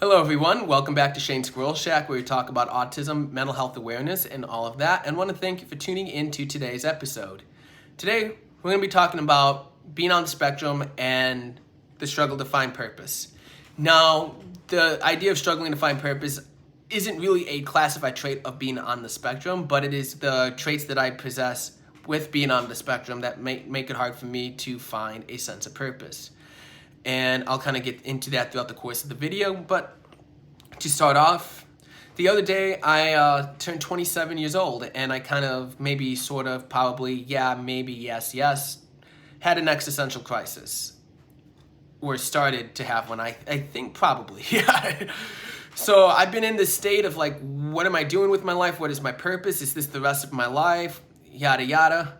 Hello everyone, welcome back to Shane's Squirrel Shack, where we talk about autism, mental health awareness, and all of that, and want to thank you for tuning into today's episode. Today, we're going to be talking about being on the spectrum and the struggle to find purpose. Now, the idea of struggling to find purpose isn't really a classified trait of being on the spectrum, but it is the traits that I possess with being on the spectrum that make it hard for me to find a sense of purpose. And I'll kind of get into that throughout the course of the video, but to start off, the other day I turned 27 years old, and I kind of yes, had an existential crisis, or started to have one. I think probably, yeah. So I've been in this state of like, what am I doing with my life? What is my purpose? Is this the rest of my life? Yada yada.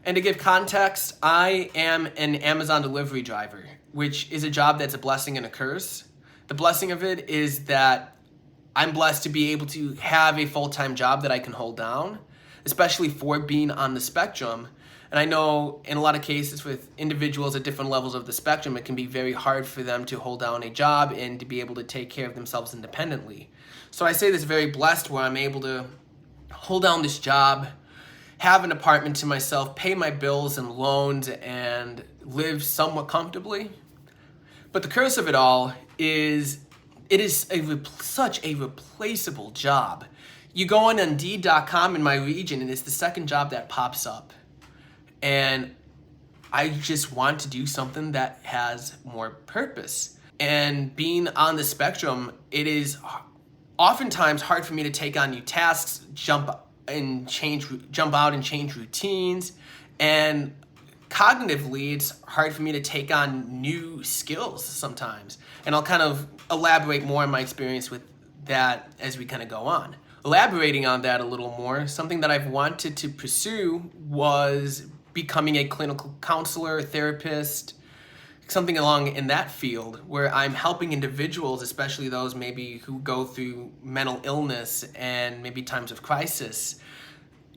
And to give context, I am an Amazon delivery driver, which is a job that's a blessing and a curse. The blessing of it is that I'm blessed to be able to have a full-time job that I can hold down, especially for being on the spectrum. And I know in a lot of cases with individuals at different levels of the spectrum, it can be very hard for them to hold down a job and to be able to take care of themselves independently. So I say this very blessed where I'm able to hold down this job, have an apartment to myself, pay my bills and loans, and live somewhat comfortably. But the curse of it all is it is such a replaceable job. You go on Indeed.com in my region, and it's the second job that pops up. And I just want to do something that has more purpose. And being on the spectrum, it is oftentimes hard for me to take on new tasks, jump out and change routines, and cognitively, it's hard for me to take on new skills sometimes. And I'll kind of elaborate more on my experience with that as we kind of go on. Elaborating on that a little more, something that I've wanted to pursue was becoming a clinical counselor, therapist, something along in that field where I'm helping individuals, especially those maybe who go through mental illness and maybe times of crisis.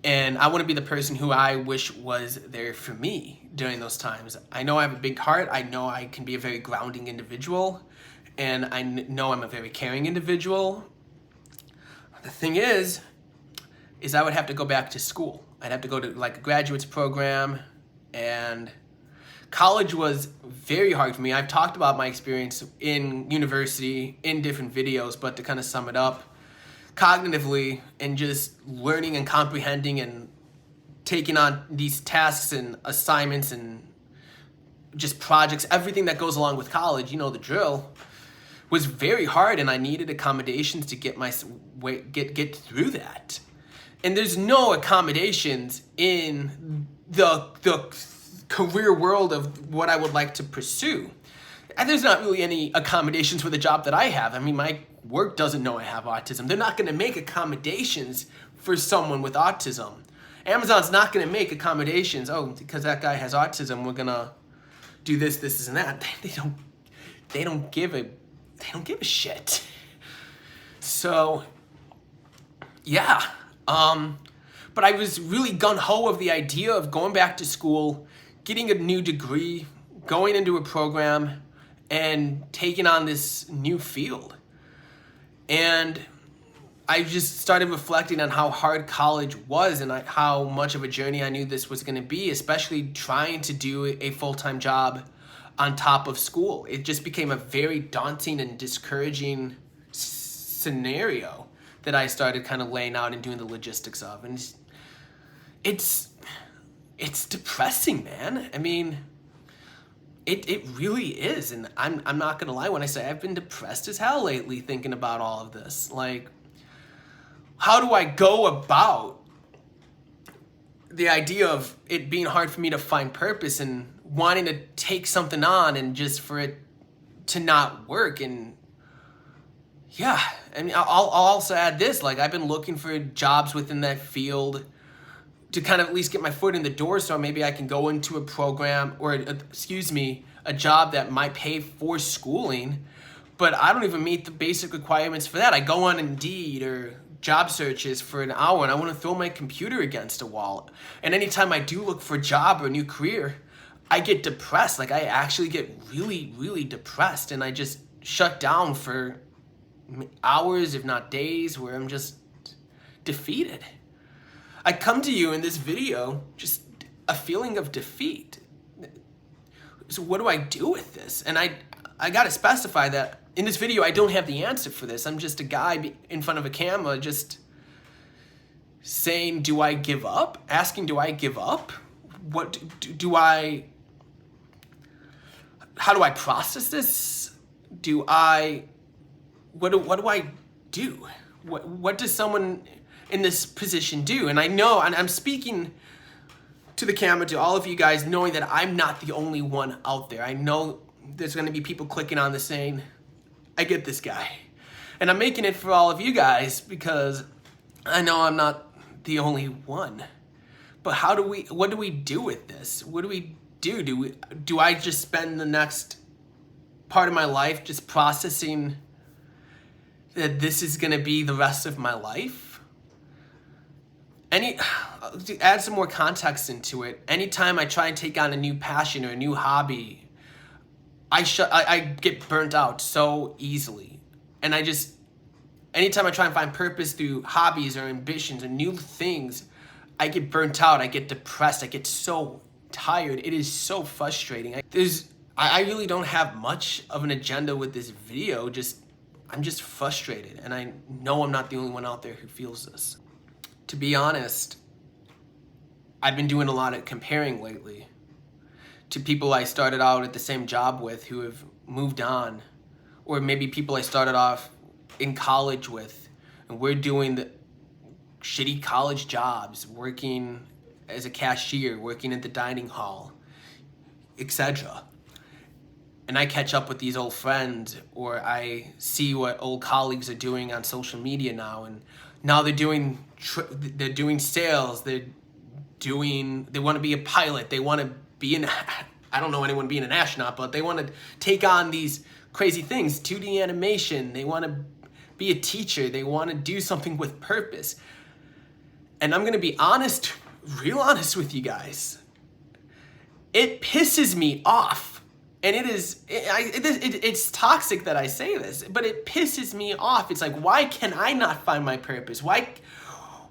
And I want to be the person who I wish was there for me during those times. I know I have a big heart. I know I can be a very grounding individual. And I know I'm a very caring individual. The thing is I would have to go back to school. I'd have to go to like a graduate's program, and college was very hard for me. I've talked about my experience in university in different videos, but to kind of sum it up, cognitively and just learning and comprehending and taking on these tasks and assignments and just projects, everything that goes along with college, you know the drill, was very hard, and I needed accommodations to get through that. And there's no accommodations in the career world of what I would like to pursue. And there's not really any accommodations for the job that I have. I mean, my work doesn't know I have autism. They're not going to make accommodations for someone with autism. Amazon's not going to make accommodations. Oh, because that guy has autism, we're going to do this, and that. They don't give a shit. So, yeah. But I was really gung-ho of the idea of going back to school, getting a new degree, going into a program, and taking on this new field. And I just started reflecting on how hard college was and how much of a journey I knew this was going to be, especially trying to do a full-time job on top of school. It just became a very daunting and discouraging scenario that I started kind of laying out and doing the logistics of. And it's depressing, man. I mean, it really is. And I'm not going to lie when I say I've been depressed as hell lately thinking about all of this. Like, how do I go about the idea of it being hard for me to find purpose and wanting to take something on and just for it to not work? And yeah, I mean, I'll also add this, like, I've been looking for jobs within that field to kind of at least get my foot in the door, so maybe I can go into a program or, a job that might pay for schooling, but I don't even meet the basic requirements for that. I go on Indeed or job searches for an hour, and I want to throw my computer against a wall. And anytime I do look for a job or a new career, I get depressed. Like, I actually get really, really depressed, and I just shut down for hours, if not days, where I'm just defeated. I come to you in this video just a feeling of defeat. So what do I do with this? And I gotta specify that in this video I don't have the answer for this. I'm just a guy in front of a camera just saying, do I give up? Asking, do I give up? What do I, how do I process this? What do I do? What does someone in this position do? And I know, and I'm speaking to the camera, to all of you guys, knowing that I'm not the only one out there. I know there's gonna be people clicking on this saying, I get this guy. And I'm making it for all of you guys because I know I'm not the only one. But what do we do with this? What do we do? Do I just spend the next part of my life just processing that this is gonna be the rest of my life? To add some more context into it, anytime I try and take on a new passion or a new hobby, I get burnt out so easily. And anytime I try and find purpose through hobbies or ambitions or new things, I get burnt out, I get depressed, I get so tired. It is so frustrating. I really don't have much of an agenda with this video, I'm just frustrated, and I know I'm not the only one out there who feels this. To be honest, I've been doing a lot of comparing lately to people I started out at the same job with who have moved on, or maybe people I started off in college with, and we're doing the shitty college jobs, working as a cashier, working at the dining hall, etc. And I catch up with these old friends, or I see what old colleagues are doing on social media now, and now they're doing sales, they want to be a pilot, they want to be I don't know anyone being an astronaut, but they want to take on these crazy things, 2D animation, they want to be a teacher, they want to do something with purpose. And I'm going to be honest, real honest with you guys. It pisses me off. And it's toxic that I say this, but it pisses me off. It's like, why can I not find my purpose? Why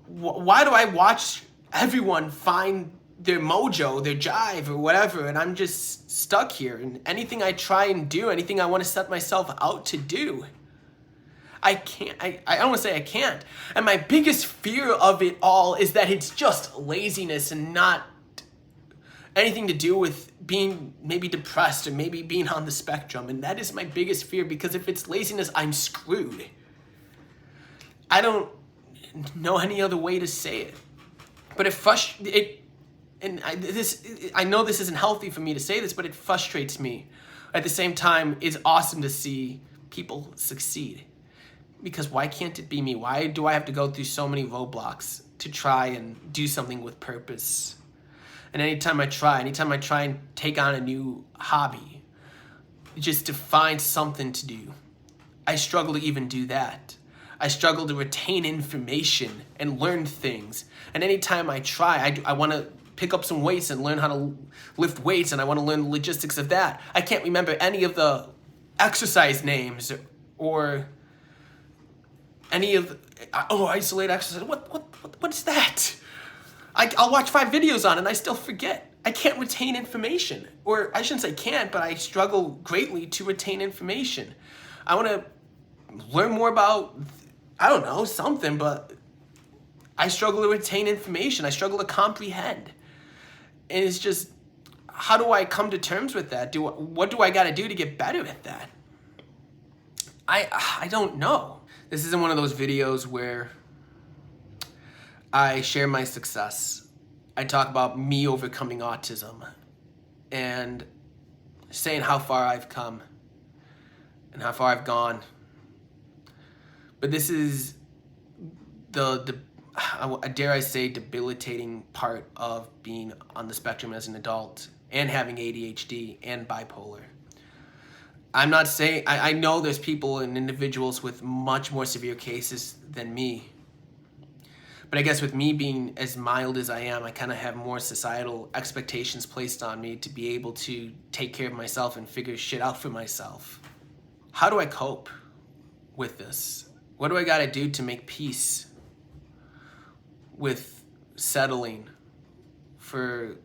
do I watch everyone find their mojo, their jive, or whatever, and I'm just stuck here? And anything I try and do, anything I want to set myself out to do, I can't. I don't want to say I can't. And my biggest fear of it all is that it's just laziness and not anything to do with being maybe depressed or maybe being on the spectrum. And that is my biggest fear, because if it's laziness, I'm screwed. I don't know any other way to say it. But I know this isn't healthy for me to say this, but it frustrates me. At the same time, it's awesome to see people succeed. Because why can't it be me? Why do I have to go through so many roadblocks to try and do something with purpose? And anytime I try and take on a new hobby, just to find something to do, I struggle to even do that. I struggle to retain information and learn things. And anytime I try, I want to pick up some weights and learn how to lift weights, and I want to learn the logistics of that. I can't remember any of the exercise names or any of isolate exercise. What is that? I'll watch 5 videos on it and I still forget. I can't retain information. Or I shouldn't say can't, but I struggle greatly to retain information. I want to learn more about, I don't know, something, but I struggle to retain information. I struggle to comprehend. And it's just, how do I come to terms with that? What do I got to do to get better at that? I don't know. This isn't one of those videos where I share my success. I talk about me overcoming autism and saying how far I've come and how far I've gone. But this is dare I say, debilitating part of being on the spectrum as an adult and having ADHD and bipolar. I'm not saying, I know there's people and individuals with much more severe cases than me. But I guess with me being as mild as I am, I kind of have more societal expectations placed on me to be able to take care of myself and figure shit out for myself. How do I cope? with this? What do I got to do to make peace with settling for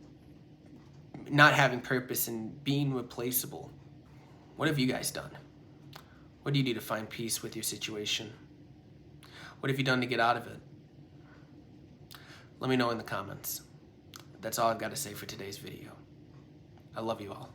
not having purpose and being replaceable? What have you guys done? What do you do to find peace with your situation? What have you done to get out of it? Let me know in the comments. That's all I've got to say for today's video. I love you all.